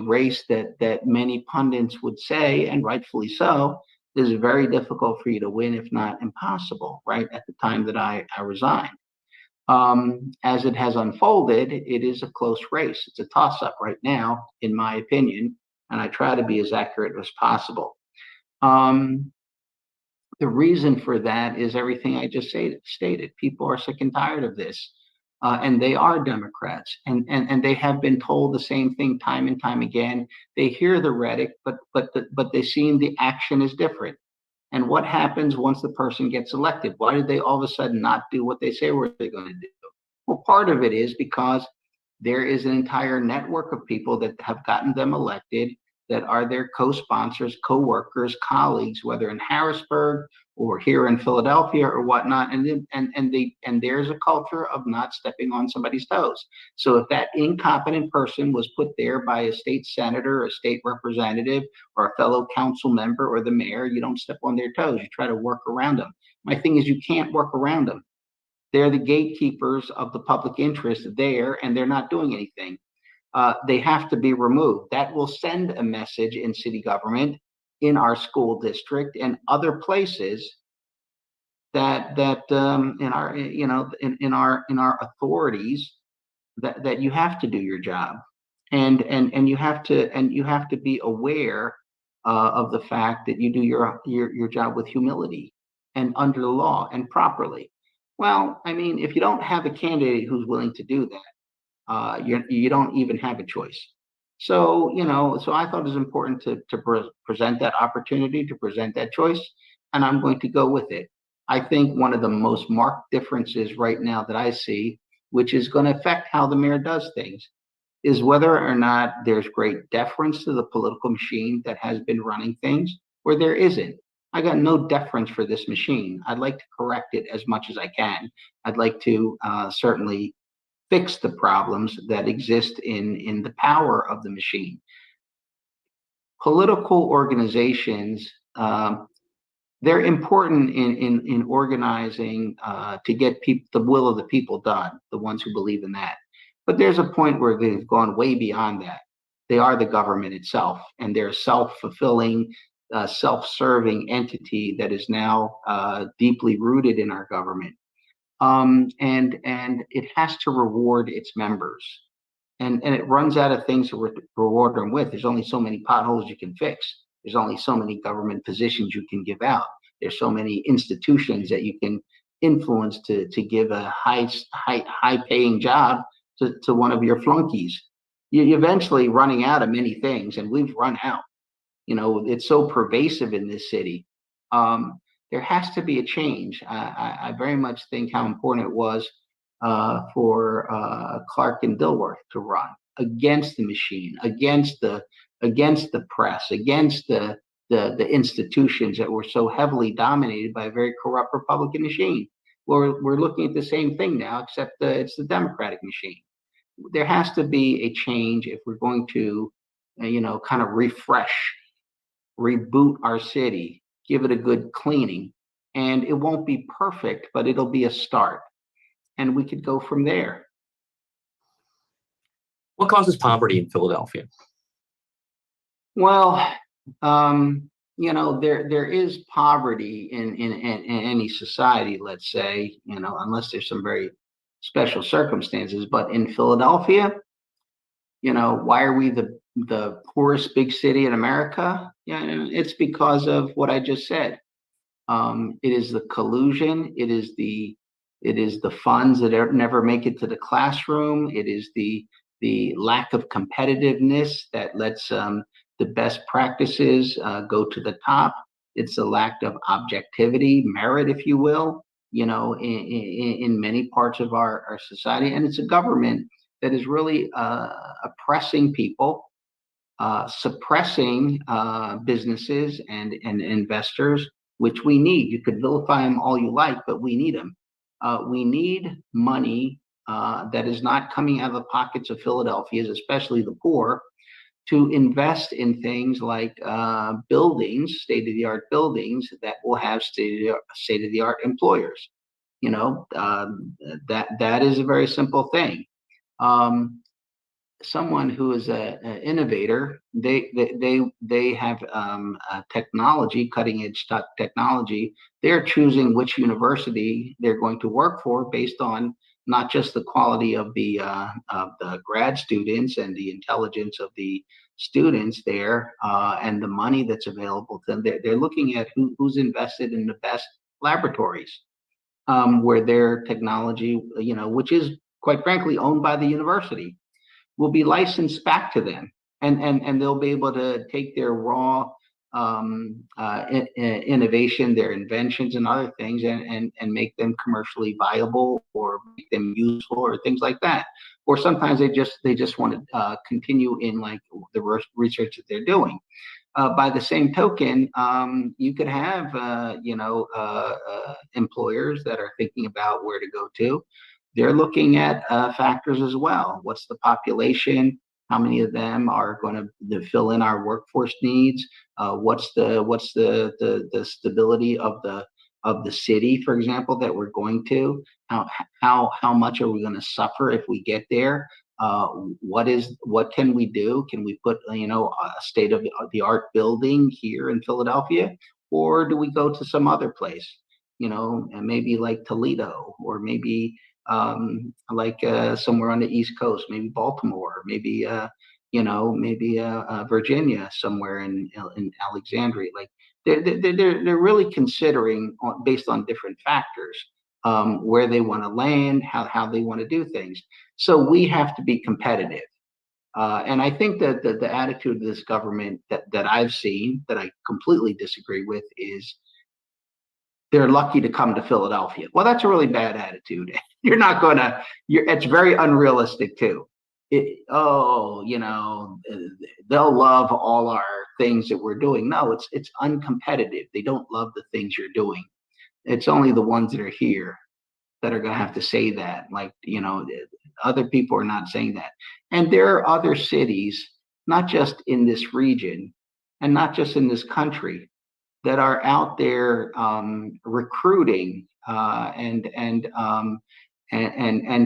race that many pundits would say, and rightfully so, is very difficult for you to win, if not impossible, right at the time that I resigned. As it has unfolded, it is a close race. It's a toss-up right now, in my opinion, and I try to be as accurate as possible. The reason for that is everything I just stated. People are sick and tired of this, and they are Democrats, and they have been told the same thing time and time again. They hear the rhetoric, but they see the action is different. And what happens once the person gets elected? Why did they all of a sudden not do what they say they're going to do? Well, part of it is because there is an entire network of people that have gotten them elected that are their co-sponsors, co-workers, colleagues, whether in Harrisburg or here in Philadelphia or whatnot. And there's a culture of not stepping on somebody's toes. So if that incompetent person was put there by a state senator, or a state representative, or a fellow council member, or the mayor, you don't step on their toes. You try to work around them. My thing is, you can't work around them. They're the gatekeepers of the public interest there, and they're not doing anything. They have to be removed. That will send a message in city government, in our school district, and other places that in our authorities that you have to do your job, and you have to be aware of the fact that you do your job with humility and under the law and properly. Well, I mean, if you don't have a candidate who's willing to do that, you don't even have a choice. So, so I thought it was important to present that opportunity, to present that choice, and I'm going to go with it. I think one of the most marked differences right now that I see, which is going to affect how the mayor does things, is whether or not there's great deference to the political machine that has been running things, or there isn't. I got no deference for this machine. I'd like to correct it as much as I can. I'd like to certainly fix the problems that exist in the power of the machine. Political organizations, they're important in organizing to get the will of the people done, the ones who believe in that. But there's a point where they've gone way beyond that. They are the government itself, and they're a self-fulfilling, self-serving entity that is now deeply rooted in our government. And it has to reward its members, and it runs out of things to reward them with. There's only so many potholes you can fix. There's only so many government positions you can give out. There's so many institutions that you can influence to give a high paying job to one of your flunkies. You're eventually running out of many things, and we've run out. It's so pervasive in this city. There has to be a change. I very much think how important it was for Clark and Dilworth to run against the machine, against the press, against the institutions that were so heavily dominated by a very corrupt Republican machine. We're looking at the same thing now, except it's the Democratic machine. There has to be a change if we're going to, kind of reboot our city, give it a good cleaning. And it won't be perfect, but it'll be a start. And we could go from there. What causes poverty in Philadelphia? Well, there is poverty in any society, let's say, unless there's some very special circumstances. But in Philadelphia, why are we the poorest big city in America? It's because of what I just said. It is the collusion. It is the funds that never make it to the classroom. It is the lack of competitiveness that lets the best practices go to the top. It's a lack of objectivity, merit, if you will, in many parts of our society. And it's a government that is really oppressing people, suppressing businesses and investors, which we need. You could vilify them all you like, but we need them. We need money that is not coming out of the pockets of Philadelphians, especially the poor, to invest in things like buildings, state-of-the-art buildings that will have state-of-the-art employers. That is a very simple thing. Someone who is an innovator, they have technology, cutting edge technology. They're choosing which university they're going to work for based on not just the quality of the grad students and the intelligence of the students there, and the money that's available to them. They're looking at who's invested in the best laboratories, where their technology, which is quite frankly owned by the university, will be licensed back to them, and they'll be able to take their raw innovation, their inventions and other things, and make them commercially viable, or make them useful, or things like that. Or sometimes they just want to continue in like the research that they're doing. By the same token, you could have employers that are thinking about where to go to. They're looking at factors as well. What's the population? How many of them are going to fill in our workforce needs? What's the stability of the city, for example, that we're going to? How much are we going to suffer if we get there? What can we do? Can we put a state-of-the-art building here in Philadelphia, or do we go to some other place? And maybe like Toledo, or maybe like somewhere on the East Coast, maybe Baltimore, maybe Virginia, somewhere in Alexandria. Like they're really considering based on different factors, where they want to land, how they want to do things. So we have to be competitive. And I think that the attitude of this government that I've seen, that I completely disagree with, is they're lucky to come to Philadelphia. Well, that's a really bad attitude. It's very unrealistic too. They'll love all our things that we're doing. No, it's uncompetitive. They don't love the things you're doing. It's only the ones that are here that are going to have to say that. Like, other people are not saying that. And there are other cities, not just in this region and not just in this country, that are out there recruiting and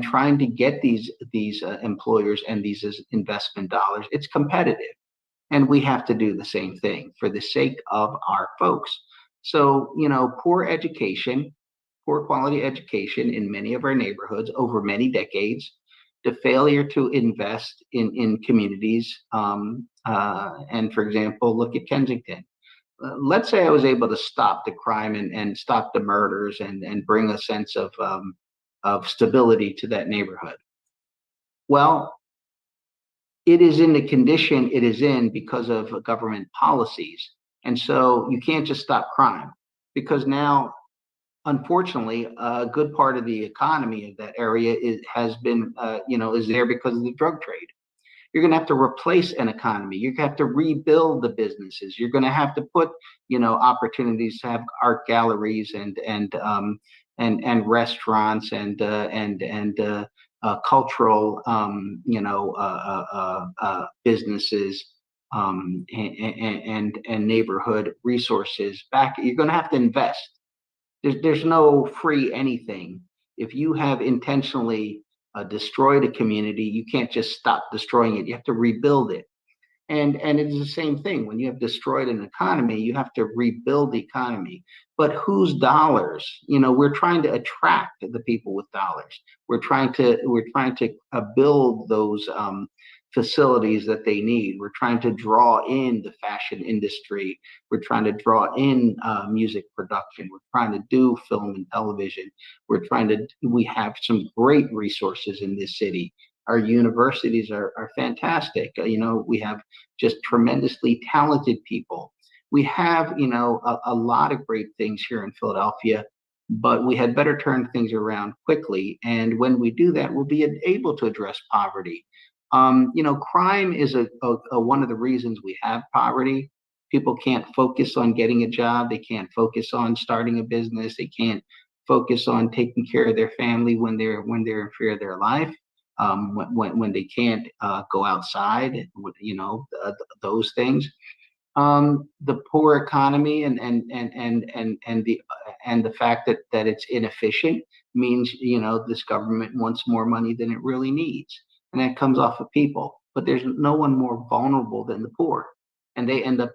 trying to get these employers and these investment dollars. It's competitive, and we have to do the same thing for the sake of our folks. So poor quality education in many of our neighborhoods over many decades, the failure to invest in communities, and for example, look at Kensington. Let's say I was able to stop the crime and stop the murders and bring a sense of stability to that neighborhood. Well, it is in the condition it is in because of government policies. And so you can't just stop crime, because now, unfortunately, a good part of the economy of that area is there because of the drug trade. You're going to have to replace an economy. You're going to have to rebuild the businesses. You're going to have to put, opportunities to have art galleries and restaurants and cultural, businesses, and neighborhood resources back. You're going to have to invest. There's no free anything. If you have intentionally destroyed a community, you can't just stop destroying it. You have to rebuild it. And it is the same thing. When you have destroyed an economy, you have to rebuild the economy. But whose dollars? We're trying to attract the people with dollars. We're trying to build those facilities that they need. We're trying to draw in the fashion industry. We're trying to draw in music production. We're trying to do film and television. We have some great resources in this city. Our universities are fantastic. We have just tremendously talented people. we have, a lot of great things here in Philadelphia, but we had better turn things around quickly. And when we do that, we'll be able to address poverty. Crime is one of the reasons we have poverty. People can't focus on getting a job. They can't focus on starting a business. They can't focus on taking care of their family when they're in fear of their life. When they can't go outside, those things. The poor economy and the fact that it's inefficient means this government wants more money than it really needs, and that comes off of people. But there's no one more vulnerable than the poor, and they end up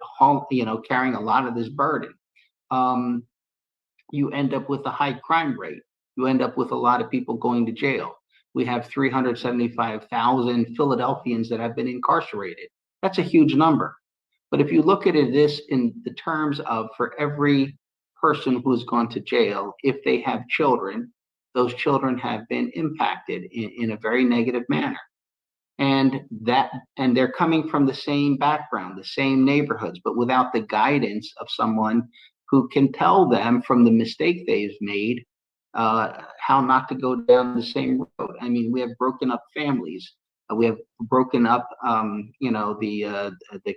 carrying a lot of this burden. You end up with a high crime rate. You end up with a lot of people going to jail. We have 375,000 Philadelphians that have been incarcerated. That's a huge number. But if you look at this in the terms of, for every person who's gone to jail, if they have children, those children have been impacted in a very negative manner. And they're coming from the same background, the same neighborhoods, but without the guidance of someone who can tell them from the mistake they've made how not to go down the same road. I mean, we have broken up families. We have broken up, the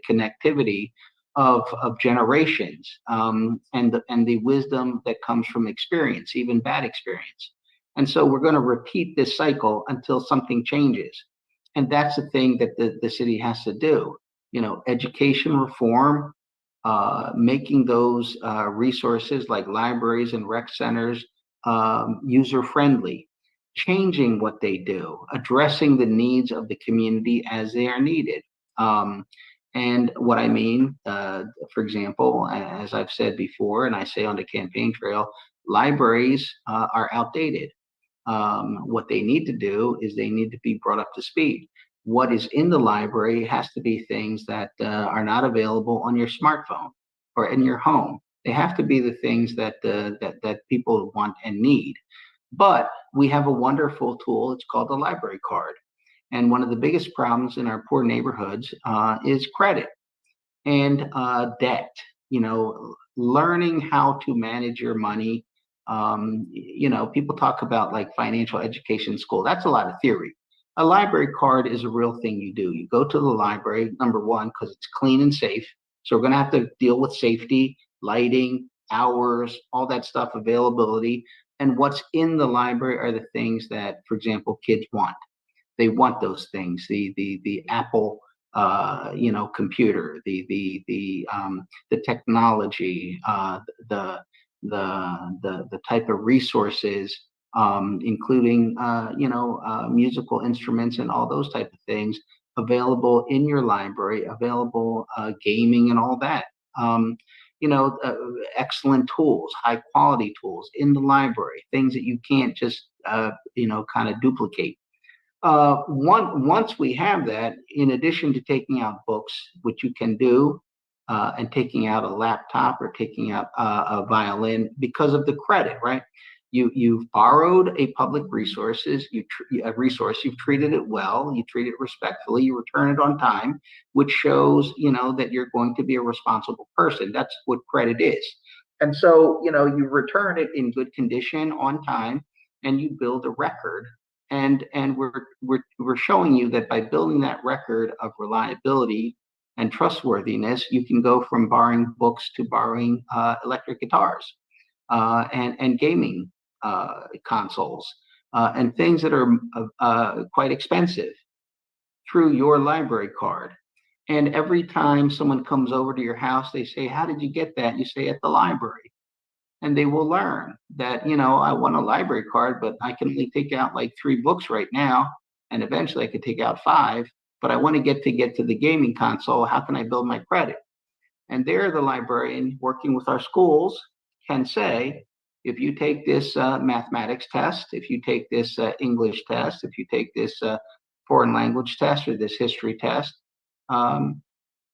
connectivity of generations, and the wisdom that comes from experience, even bad experience. And so we're going to repeat this cycle until something changes. And that's the thing that the city has to do. Education reform, making those resources like libraries and rec centers user-friendly, changing what they do, addressing the needs of the community as they are needed. And what I mean, for example, as I've said before, and I say on the campaign trail, libraries are outdated. What they need to do is they need to be brought up to speed. What is in the library has to be things that are not available on your smartphone or in your home. They have to be the things that people want and need. But we have a wonderful tool. It's called the library card. And one of the biggest problems in our poor neighborhoods is credit and debt. Learning how to manage your money. People talk about like financial education in school. That's a lot of theory. A library card is a real thing you do. You go to the library, number one, because it's clean and safe. So we're going to have to deal with safety, lighting, hours, all that stuff, availability. And what's in the library are the things that, for example, kids want. They want those things. The Apple, computer, the technology, the type of resources, including musical instruments and all those type of things available in your library, available gaming and all that. Excellent tools, high quality tools in the library, things that you can't just kind of duplicate. Once we have that, in addition to taking out books, which you can do, and taking out a laptop or taking out a violin because of the credit, right? You've borrowed a public resources, a resource, you've treated it well, you treat it respectfully, you return it on time, which shows, that you're going to be a responsible person. That's what credit is. And so, you return it in good condition on time, and you build a record. And we're showing you that by building that record of reliability and trustworthiness, you can go from borrowing books to borrowing electric guitars and gaming consoles and things that are quite expensive through your library card. And every time someone comes over to your house, they say, "How did you get that?" You say, "At the library." And they will learn that, I want a library card, but I can only take out like 3 books right now. And eventually I could take out 5, but I want to get to the gaming console. How can I build my credit? And there, the librarian working with our schools can say, if you take this mathematics test, if you take this English test, if you take this foreign language test or this history test,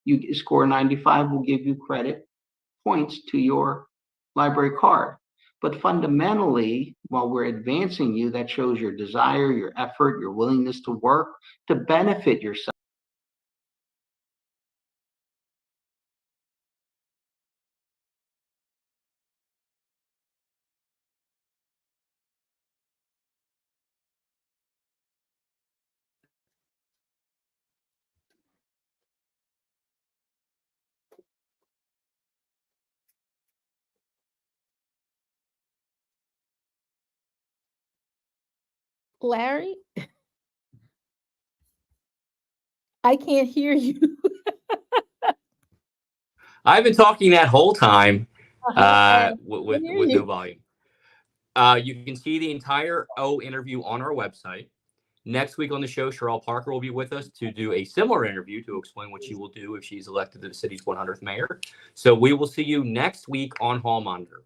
you score 95, will give you credit points to your library card. But fundamentally, while we're advancing you, that shows your desire, your effort, your willingness to work to benefit yourself. Larry, I can't hear you. I've been talking that whole time I with hear no you. volume. You can see the entire O interview on our website. Next week on the show, Cheryl Parker will be with us to do a similar interview to explain what she will do if she's elected to the city's 100th mayor. So we will see you next week on Hall Monitor.